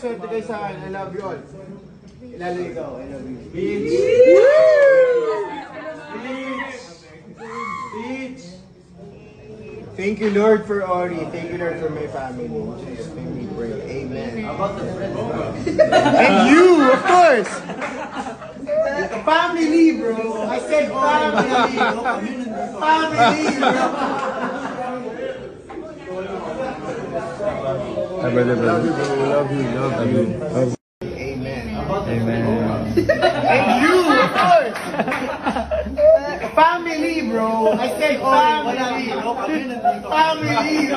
swerte kayo sa akin. I love you all. Lalo ikaw, I love you. Bitch! Bitch! Bitch! Thank you, Lord, for Ori. Thank you, Lord, for my family. Jesus, make me pray. Amen. How about the friends? And you, of course! Family, bro! I said family! Family, bro! Hi, brother, brother. Love you, bro. Love you. Love you. Amen. Amen. And you, of course! Family, bro! I said family! Family!